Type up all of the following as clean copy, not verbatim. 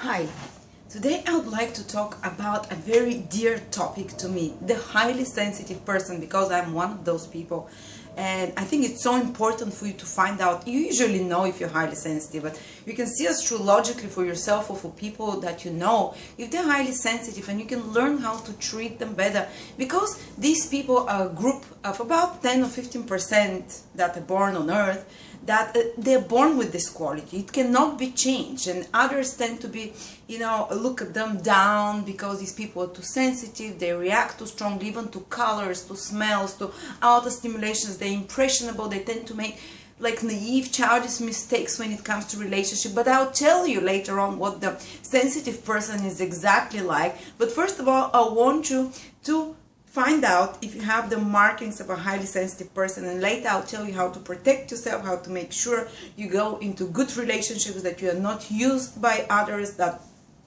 Hi, today I would like to talk about a very dear topic to me, the highly sensitive person, because I'm one of those people. And I think it's so important for you to find out. You usually know if you're highly sensitive, but you can see astrologically for yourself or for people that you know if they're highly sensitive, and you can learn how to treat them better, because these people are a group of about 10 or 15% that are born on earth, that they're born with this quality. It cannot be changed, and others tend to be, look at them down because these people are too sensitive, they react too strongly, even to colors, to smells, to outer stimulations. They're impressionable, they tend to make like naive, childish mistakes when it comes to relationship. But I'll tell you later on what the sensitive person is exactly like. But first of all, I want you to find out if you have the markings of a highly sensitive person, and later I'll tell you how to protect yourself, how to make sure you go into good relationships, that you are not used by others, that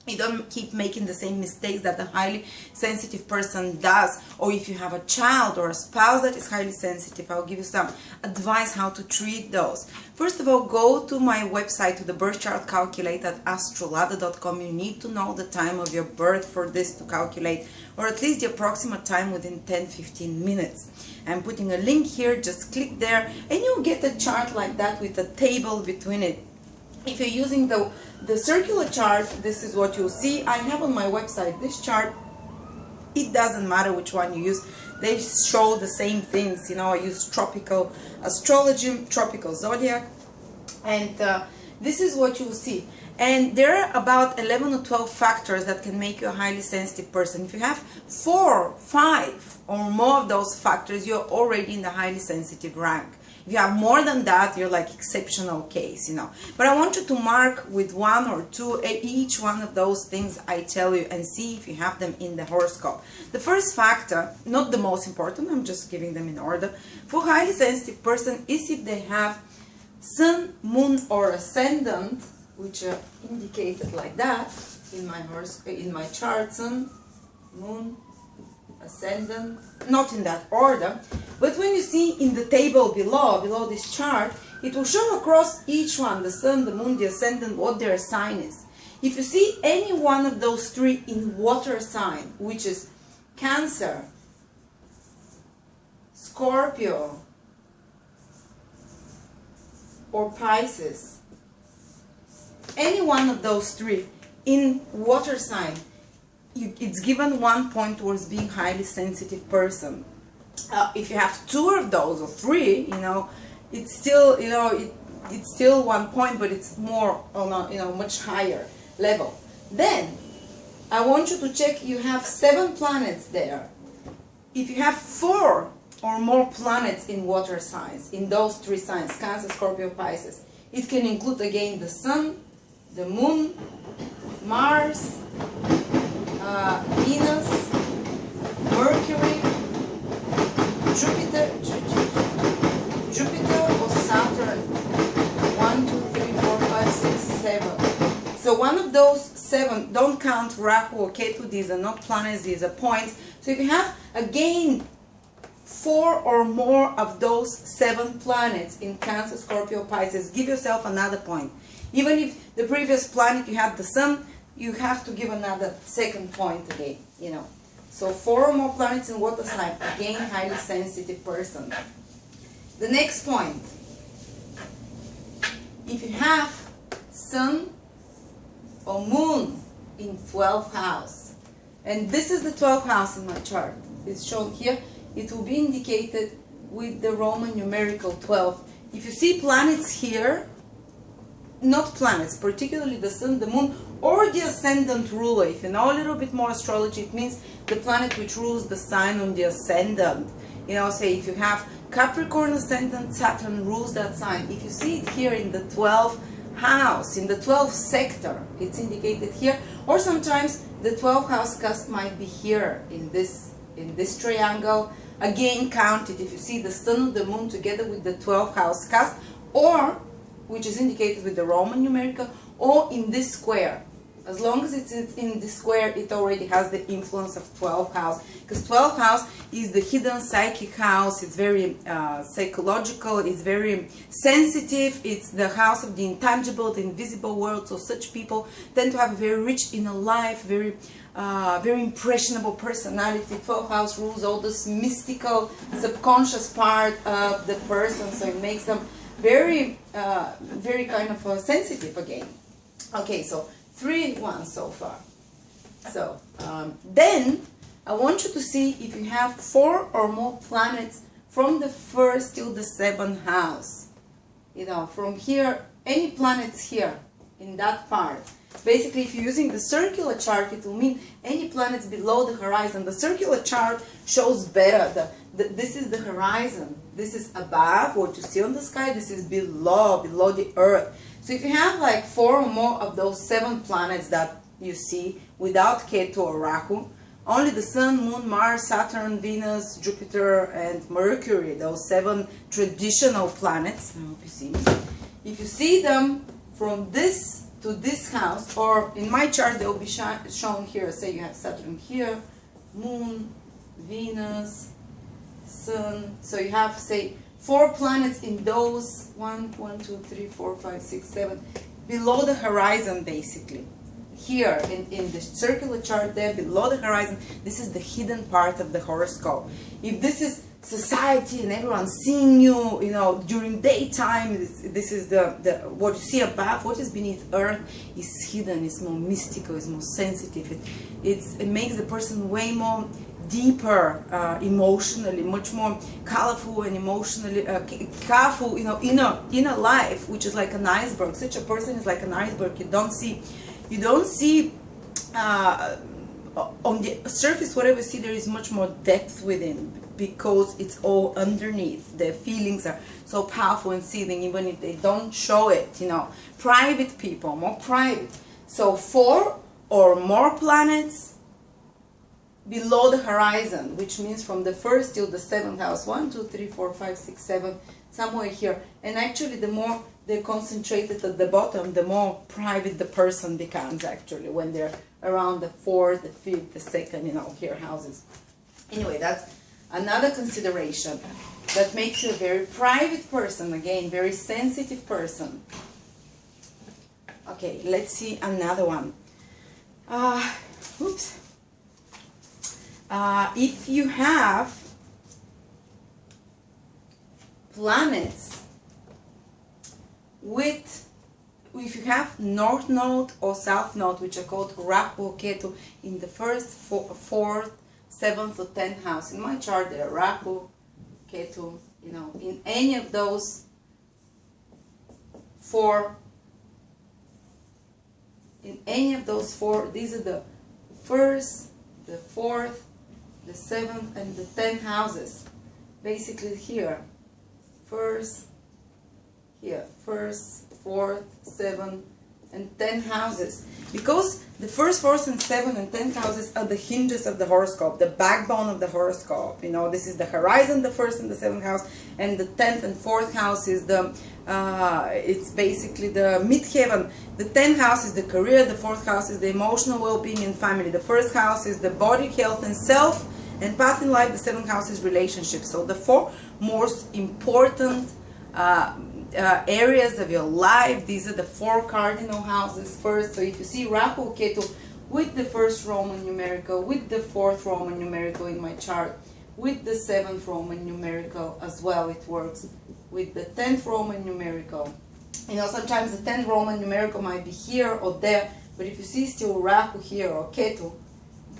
you don't keep making the same mistakes that a highly sensitive person does. Or if you have a child or a spouse that is highly sensitive, I'll give you some advice how to treat those. First of all, go to my website, to the birth chart calculator at astrolada.com. You need to know the time of your birth for this to calculate, or at least the approximate time within 10-15 minutes. I'm putting a link here, just click there and you'll get a chart like that with a table between it. If you're using the circular chart, this is what you'll see. I have on my website this chart. It doesn't matter which one you use, they show the same things. I use tropical astrology, tropical zodiac, and this is what you'll see. And there are about 11 or 12 factors that can make you a highly sensitive person. If you have 4, 5 or more of those factors, you're already in the highly sensitive rank. If you have more than that, you're like exceptional case, But I want you to mark with 1 or 2 each one of those things I tell you, and see if you have them in the horoscope. The first factor, not the most important, I'm just giving them in order, for highly sensitive person is if they have sun, moon or ascendant, which are indicated like that in my chart: sun, moon, ascendant, not in that order, but when you see in the table below this chart, it will show across each one, the sun, the moon, the ascendant, what their sign is. If you see any one of those 3 in water sign, which is Cancer, Scorpio or Pisces, any one of those 3 in water sign, it's given 1 point towards being highly sensitive person. If you have 2 of those or 3, it's still, it's still 1 point, but it's more on a, much higher level. Then I want you to check. You have 7 planets there. If you have 4 or more planets in water signs, in those 3 signs, Cancer, Scorpio, Pisces, it can include again the sun, the moon, Mars, Venus, Mercury, Jupiter or Saturn. 1, 2, 3, 4, 5, 6, 7. So one of those 7, don't count Rahu or Ketu, these are not planets, these are points. So if you have again 4 or more of those 7 planets in Cancer, Scorpio, Pisces, give yourself another point. Even if the previous planet you had the sun, you have to give another 2nd point again, So 4 or more planets in water sign, again highly sensitive person. The next point, if you have sun or moon in 12th house, and this is the 12th house in my chart, it's shown here, it will be indicated with the Roman numerical 12. If you see planets here, not planets, particularly the sun, the moon, or the ascendant ruler. If you know a little bit more astrology, it means the planet which rules the sign on the ascendant. Say if you have Capricorn ascendant, Saturn rules that sign. If you see it here in the 12th house, in the 12th sector, it's indicated here. Or sometimes the 12th house cusp might be here in this triangle. Again, count it. If you see the sun or the moon together with the 12th house cusp, or which is indicated with the Roman numerical, or in this square, As long as it's in the square, it already has the influence of 12th house. Because 12th house is the hidden psychic house. It's very psychological. It's very sensitive. It's the house of the intangible, the invisible world. So such people tend to have a very rich inner life, very impressionable personality. 12th house rules all this mystical, subconscious part of the person. So it makes them very kind of sensitive again. Okay, so 3 ones so far. So then I want you to see if you have 4 or more planets from the 1st till the 7th house. You know, from here, any planets here in that part. Basically, if you're using the circular chart, it will mean any planets below the horizon. The circular chart shows better. This is the horizon. This is above, what you see on the sky. This is below the earth. So if you have like 4 or more of those 7 planets that you see without Ketu or Rahu, only the Sun, Moon, Mars, Saturn, Venus, Jupiter, and Mercury, those 7 traditional planets, I hope you see. If you see them from this to this house, or in my chart they will be shown here. Say you have Saturn here, Moon, Venus, Sun. So you have, say, 4 planets in those 1, 2, 3, 4, 5, 6, 7 below the horizon, basically. Here in the circular chart there below the horizon, this is the hidden part of the horoscope. If this is society and everyone seeing you, you know, during daytime, this is the what you see above. What is beneath earth is hidden, is more mystical, is more sensitive. It makes the person way more deeper emotionally, much more colorful and emotionally careful, you know, inner life, which is like an iceberg. Such a person is like an iceberg. You don't see on the surface whatever you see. There is much more depth within, because it's all underneath. Their feelings are so powerful and seething, even if they don't show it, you know. Private people, more private. So 4 or more planets below the horizon, which means from the 1st till the 7th house, 1, 2, 3, 4, 5, 6, 7, somewhere here. And actually the more they're concentrated at the bottom, the more private the person becomes, actually, when they're around the 4th, the 5th, the 2nd, you know, here houses. Anyway, that's another consideration that makes you a very private person, again, very sensitive person. Okay, let's see another one. If you have planets if you have North Node or South Node, which are called Rahu or Ketu, in the 1st, 4th, 7th or 10th house. In my chart there are Rahu, Ketu, you know, in any of those 4, these are the 1st, the 4th, the 7th and the 10th houses. Basically here, 1st, here, 1st, 4th, 7th and 10th houses. Because the 1st, 4th and 7th and 10th houses are the hinges of the horoscope, the backbone of the horoscope. You know, this is the horizon, the 1st and the 7th house, and the 10th and 4th house is the it's basically the midheaven. The 10th house is the career, the 4th house is the emotional well-being and family. The 1st house is the body, health and self and path in life. The 7th house is relationships. So the 4 most important areas of your life, these are the 4 cardinal houses first. So if you see Rahu Ketu with the 1st Roman numerical, with the 4th Roman numerical in my chart, with the 7th Roman numerical as well, it works, with the 10th Roman numerical. You know, sometimes the 10th Roman numerical might be here or there, but if you see still Rahu here or Ketu,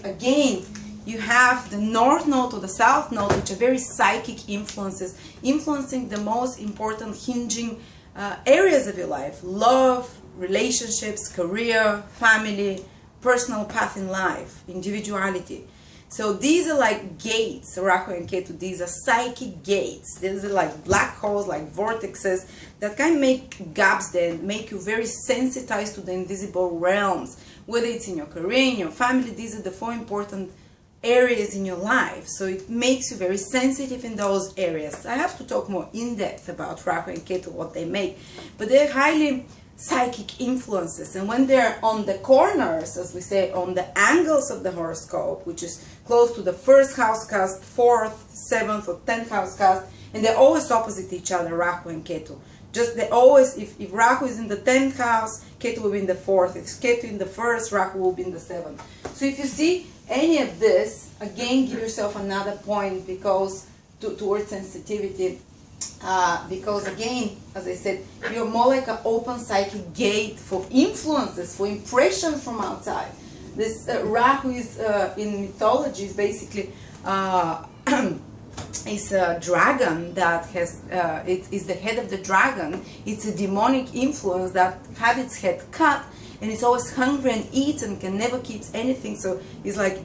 again, you have the North Node or the South Node, which are very psychic influences, influencing the most important hinging areas of your life: love, relationships, career, family, personal path in life, individuality. So these are like gates, Rahu and Ketu. These are psychic gates. These are like black holes, like vortexes that kind of make gaps there and make you very sensitized to the invisible realms. Whether it's in your career, in your family, these are the 4 important areas in your life. So it makes you very sensitive in those areas. I have to talk more in depth about Rahu and Ketu, what they make, but they're highly psychic influences, and when they're on the corners, as we say, on the angles of the horoscope, which is close to the first house cast, 4th, 7th or 10th house cast, and they're always opposite each other, Rahu and Ketu. Just they always, if Rahu is in the 10th house, Ketu will be in the 4th. If Ketu in the 1st, Rahu will be in the 7th. So if you see any of this, again, give yourself another point because towards sensitivity. Because again, as I said, you're more like an open psychic gate for influences, for impressions from outside. This Rahu is in mythology is basically is a dragon that has it is the head of the dragon. It's a demonic influence that had its head cut, and it's always hungry and eats and can never keep anything. So it's like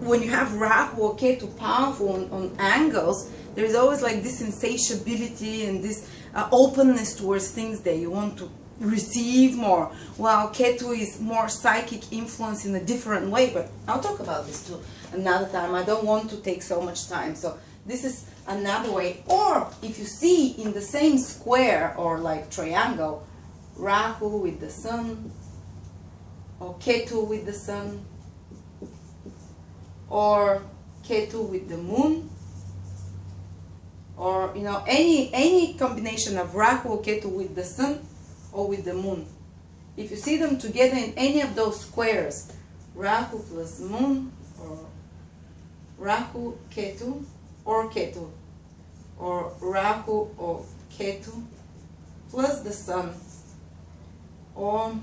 when you have Rahu or Ketu powerful on angles, there is always like this insatiability and this openness towards things that you want to receive more, while Ketu is more psychic influence in a different way. But I'll talk about this too another time. I don't want to take so much time. So this is another way. Or if you see in the same square or like triangle, Rahu with the sun, or Ketu with the sun, or Ketu with the moon, or you know, any combination of Rahu or Ketu with the sun or with the moon. If you see them together in any of those squares, Rahu plus moon, or Rahu Ketu, or Rahu or Ketu plus the sun, or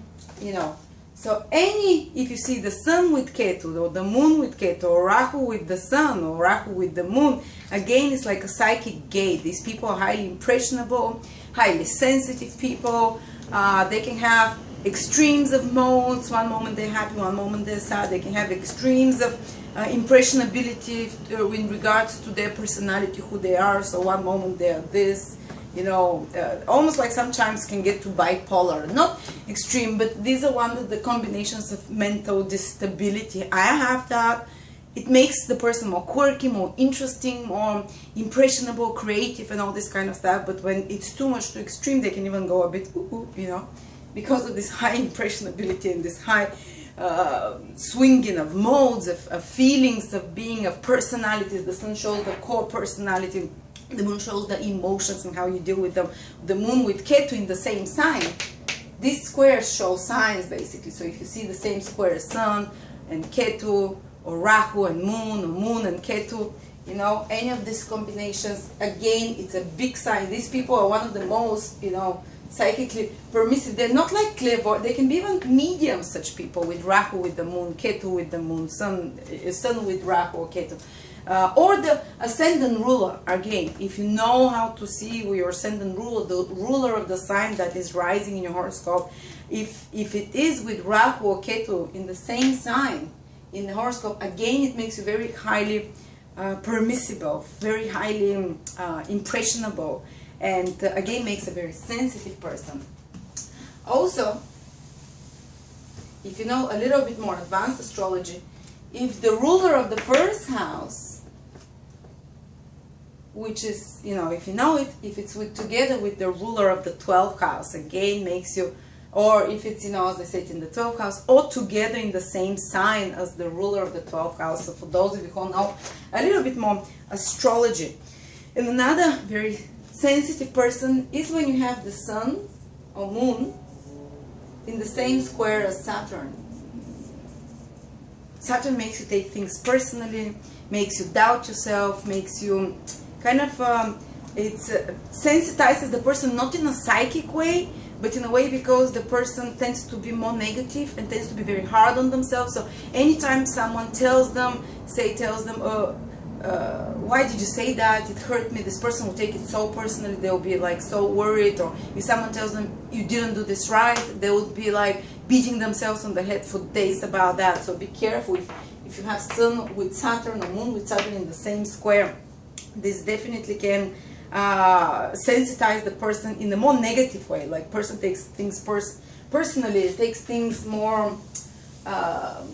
you know, so if you see the sun with Ketu, or the moon with Ketu, or Rahu with the sun, or Rahu with the moon, again, it's like a psychic gate. These people are highly impressionable, highly sensitive people. They can have extremes of modes. One moment they're happy, one moment they're sad. They can have extremes of impressionability in regards to their personality, who they are. So one moment they're this, you know, almost like sometimes can get to bipolar. Not extreme, but these are one of the combinations of mental instability. I have that. It makes the person more quirky, more interesting, more impressionable, creative, and all this kind of stuff. But when it's too much to extreme, they can even go a bit you know, because of this high impressionability and this high swinging of modes, of feelings, of being, of personalities. The sun shows the core personality. The moon shows the emotions and how you deal with them. The moon with Ketu in the same sign. These squares show signs basically. So if you see the same square, sun and Ketu, or Rahu and moon, or moon and Ketu, you know, any of these combinations, again, it's a big sign. These people are one of the most, you know, psychically permissive. They're not like clever. They can be even medium, such people, with Rahu with the moon, Ketu with the moon, sun with Rahu or Ketu. Or the ascendant ruler, again, if you know how to see your ascendant ruler, the ruler of the sign that is rising in your horoscope, if it is with Rahu or Ketu in the same sign in the horoscope, again, it makes you very highly permissible, very highly impressionable, and again, makes a very sensitive person. Also, if you know a little bit more advanced astrology, if the ruler of the first house, which is, you know, if you know it, if it's together with the ruler of the 12th house, again makes you, or if it's, you know, as I said, in the 12th house, or together in the same sign as the ruler of the 12th house. So for those of you who know a little bit more astrology. And another very sensitive person is when you have the sun or moon in the same square as Saturn. Saturn makes you take things personally, makes you doubt yourself, makes you kind of, sensitizes the person, not in a psychic way, but in a way because the person tends to be more negative and tends to be very hard on themselves. So anytime someone tells them, why did you say that? It hurt me. This person will take it so personally. They'll be like so worried. Or if someone tells them you didn't do this right, they will be like beating themselves on the head for days about that. So be careful if you have sun with Saturn or moon with Saturn in the same square. This definitely can sensitize the person in a more negative way. Like person takes things personally, takes things more, how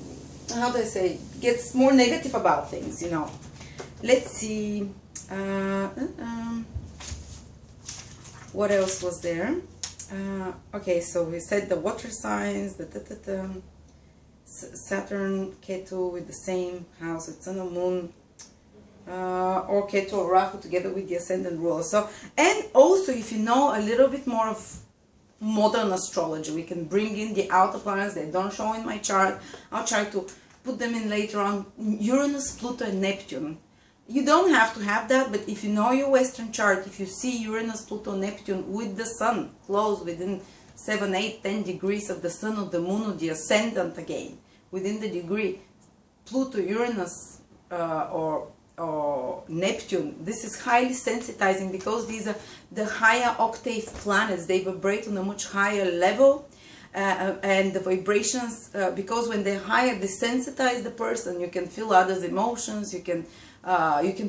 do I say, gets more negative about things, you know. Let's see, what else was there? Okay, so we said the water signs, the Saturn, Ketu with the same house, it's Sun and Moon, or Ketu or Rahu together with the ascendant ruler. So, and also if you know a little bit more of modern astrology, we can bring in the outer planets that don't show in my chart. I'll try to put them in later on. Uranus, Pluto and Neptune. You don't have to have that, but if you know your Western chart, if you see Uranus, Pluto, Neptune with the Sun close within 7, 8, 10 degrees of the Sun or the Moon or the ascendant again, within the degree, Pluto, Uranus or Neptune, this is highly sensitizing because these are the higher octave planets. They vibrate on a much higher level. And the vibrations, because when they're higher, they sensitize the person. You can feel others' emotions. You can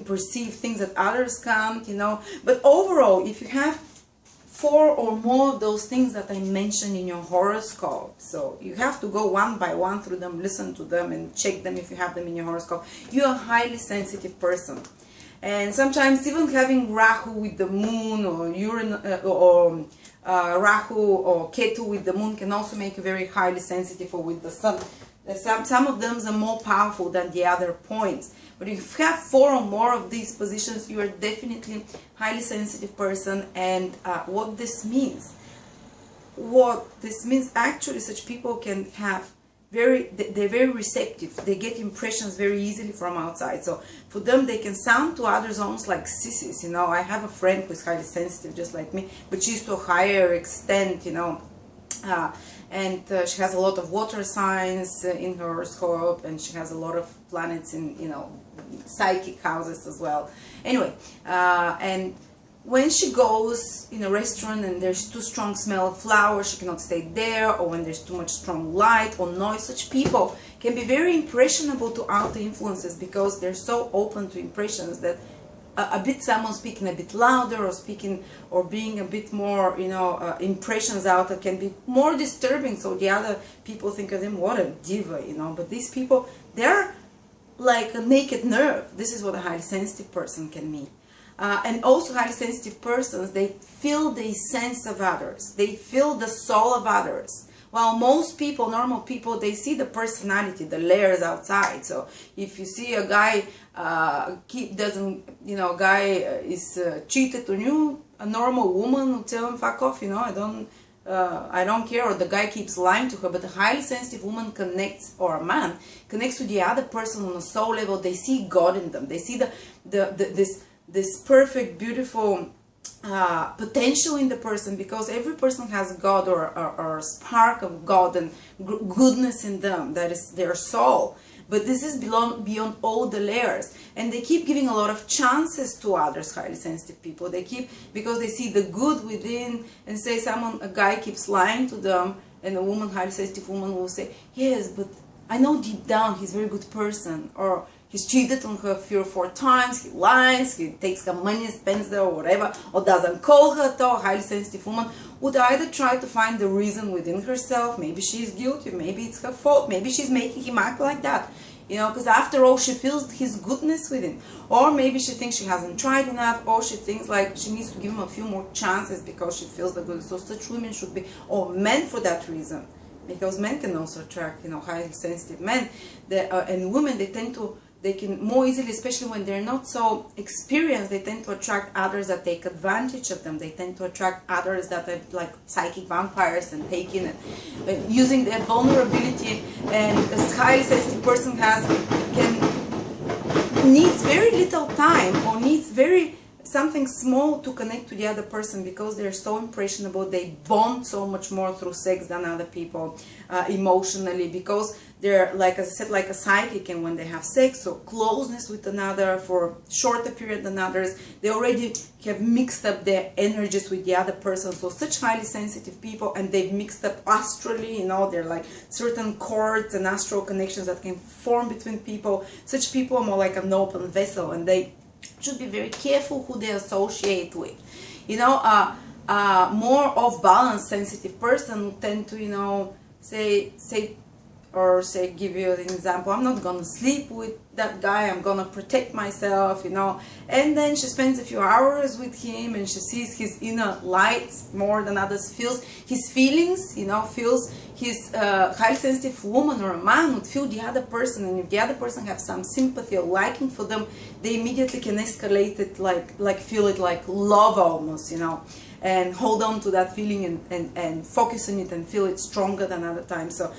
perceive things that others can't, you know. But overall, if you have 4 or more of those things that I mentioned in your horoscope, so you have to go one by one through them, listen to them, and check them if you have them in your horoscope. You're a highly sensitive person. And sometimes even having Rahu with the Moon or Uranus Rahu or Ketu with the Moon can also make you very highly sensitive, or with the Sun. Some of them are more powerful than the other points. But if you have 4 or more of these positions, you are definitely a highly sensitive person. And what this means? What this means, actually, such people can have they're very receptive. They get impressions very easily from outside. So for them, they can sound to others almost like sissies. You know, I have a friend who's highly sensitive, just like me, but she's to a higher extent, you know. And she has a lot of water signs in her horoscope, and she has a lot of planets in, you know, psychic houses as well. Anyway, and when she goes in a restaurant and there's too strong smell of flowers, she cannot stay there, or when there's too much strong light or noise, such people can be very impressionable to outer influences because they're so open to impressions that someone speaking a bit louder or speaking or being a bit more, you know, impressions out can be more disturbing. So the other people think of them, what a diva, you know. But these people, they're like a naked nerve. This is what a highly sensitive person can mean. And also highly sensitive persons, they feel the sense of others. They feel the soul of others. While most people, normal people, they see the personality, the layers outside. So if you see a guy is cheated on you, a normal woman will tell him, fuck off, you know, I don't care, or the guy keeps lying to her. But a highly sensitive woman connects, or a man connects with the other person on a soul level. They see God in them. They see this perfect, beautiful potential in the person, because every person has God or a spark of God and goodness in them. That is their soul. But this is beyond all the layers, and they keep giving a lot of chances to others, highly sensitive people. They keep, because they see the good within, and say a guy keeps lying to them, and a woman, highly sensitive woman, will say, yes, but I know deep down he's a very good person, or he's cheated on her 3 or 4 times, he lies, he takes her money, spends there or whatever, or doesn't call her at all. A highly sensitive woman would either try to find the reason within herself, maybe she's guilty, maybe it's her fault, maybe she's making him act like that, you know, because after all she feels his goodness within. Or maybe she thinks she hasn't tried enough, or she thinks like she needs to give him a few more chances because she feels the good. So such women should be, or men for that reason, because men can also attract, you know, highly sensitive men. And women, they can more easily, especially when they're not so experienced, they tend to attract others that take advantage of them. They tend to attract others that are like psychic vampires and taking it, using their vulnerability. And a highly sensitive person needs very little time, or needs something small to connect to the other person, because they're so impressionable. They bond so much more through sex than other people emotionally, because they're, like, as I said, like a psychic. And when they have sex or closeness with another for a shorter period than others, they already have mixed up their energies with the other person. So such highly sensitive people, and they've mixed up astrally, you know, they're like certain chords and astral connections that can form between people. Such people are more like an open vessel, and they should be very careful who they associate with. You know, more off balance sensitive person tend to, you know, say or say, give you an example, I'm not gonna sleep with that guy, I'm gonna protect myself, you know. And then she spends a few hours with him and she sees his inner light more than others, feels his feelings, you know, feels his highly sensitive woman or a man would feel the other person, and if the other person has some sympathy or liking for them, they immediately can escalate it, like feel it like love almost, you know, and hold on to that feeling and focus on it and feel it stronger than other times. So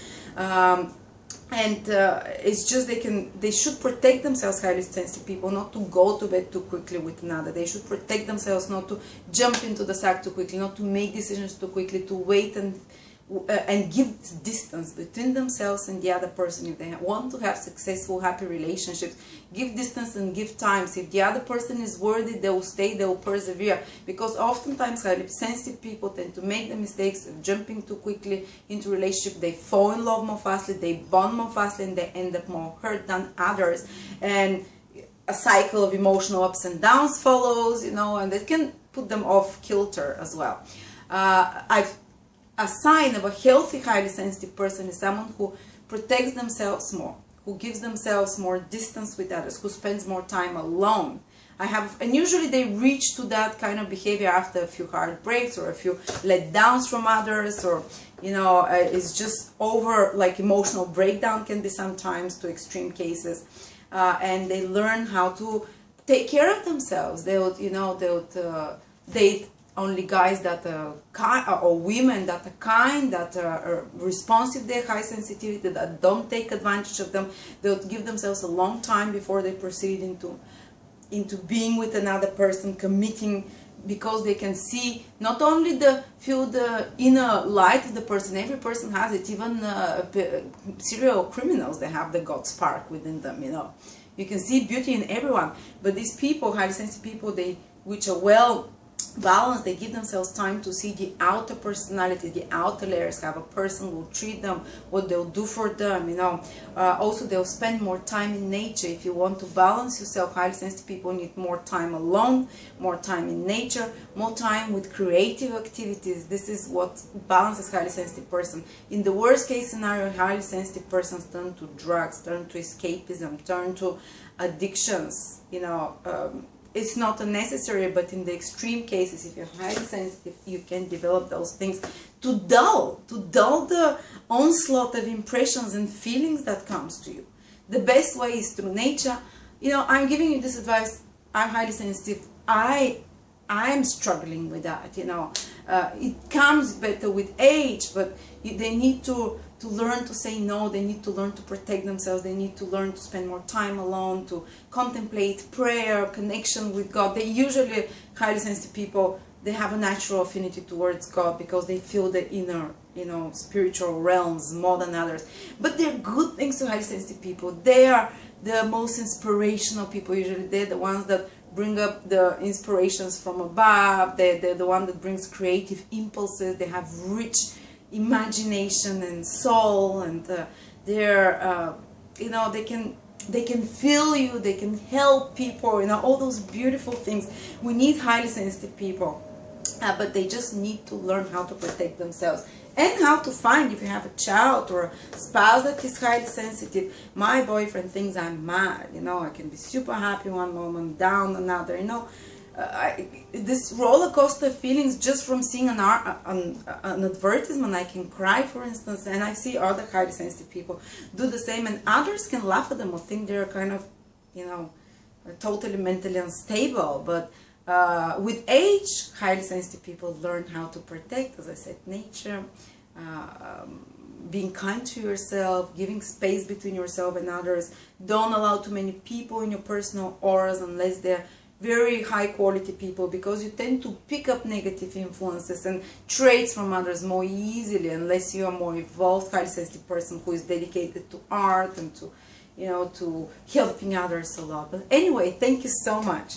it's just they should protect themselves, highly sensitive people, not to go to bed too quickly with another. They should protect themselves not to jump into the sack too quickly, not to make decisions too quickly, to wait and give distance between themselves and the other person. If they want to have successful, happy relationships, give distance and give time. So if the other person is worthy, they will stay, they will persevere. Because oftentimes highly sensitive people tend to make the mistakes of jumping too quickly into relationship. They fall in love more fastly, they bond more fastly, and they end up more hurt than others. And a cycle of emotional ups and downs follows, you know, and that can put them off kilter as well. A sign of a healthy, highly sensitive person is someone who protects themselves more, who gives themselves more distance with others, who spends more time alone. And usually they reach to that kind of behavior after a few heartbreaks or a few letdowns from others, or, you know, it's just over, like emotional breakdown can be sometimes to extreme cases. And they learn how to take care of themselves. They would, you know, they would date only guys that are kind, or women that are kind, that are responsive to their high sensitivity, that don't take advantage of them. They would give themselves a long time before they proceed into being with another person, committing, because they can see not only feel the inner light of the person. Every person has it. Even serial criminals, they have the God spark within them, you know. You can see beauty in everyone. But these people, highly sensitive people, which are well balanced, they give themselves time to see the outer personality, the outer layers, how a person will treat them, what they'll do for them, you know. Also, they'll spend more time in nature. If you want to balance yourself, highly sensitive people need more time alone, more time in nature, more time with creative activities. This is what balances highly sensitive person. In the worst case scenario, highly sensitive persons turn to drugs, turn to escapism, turn to addictions, you know. It's not unnecessary, but in the extreme cases, if you're highly sensitive, you can develop those things to dull the onslaught of impressions and feelings that comes to you. The best way is through nature. You know, I'm giving you this advice. I'm highly sensitive. I'm struggling with that, you know. It comes better with age, but they need to learn to say no. They need to learn to protect themselves. They need to learn to spend more time alone, to contemplate prayer, connection with God. They usually, highly sensitive people, they have a natural affinity towards God because they feel the inner, you know, spiritual realms more than others. But they're good things to highly sensitive people. They are the most inspirational people usually. They're the ones that bring up the inspirations from above. They're the one that brings creative impulses. They have rich imagination and soul, and they're you know, they can feel you, they can help people, you know, all those beautiful things. We need highly sensitive people, but they just need to learn how to protect themselves, and how to find, if you have a child or a spouse that is highly sensitive. My boyfriend thinks I'm mad, you know. I can be super happy one moment, down another, you know. This roller coaster feelings just from seeing an advertisement. I can cry, for instance, and I see other highly sensitive people do the same, and others can laugh at them or think they're kind of, you know, totally mentally unstable. But with age, highly sensitive people learn how to protect, as I said, nature, being kind to yourself, giving space between yourself and others. Don't allow too many people in your personal auras unless they're very high quality people, because you tend to pick up negative influences and traits from others more easily unless you are more evolved, highly sensitive person who is dedicated to art and to, you know, to helping others a lot. But anyway, thank you so much.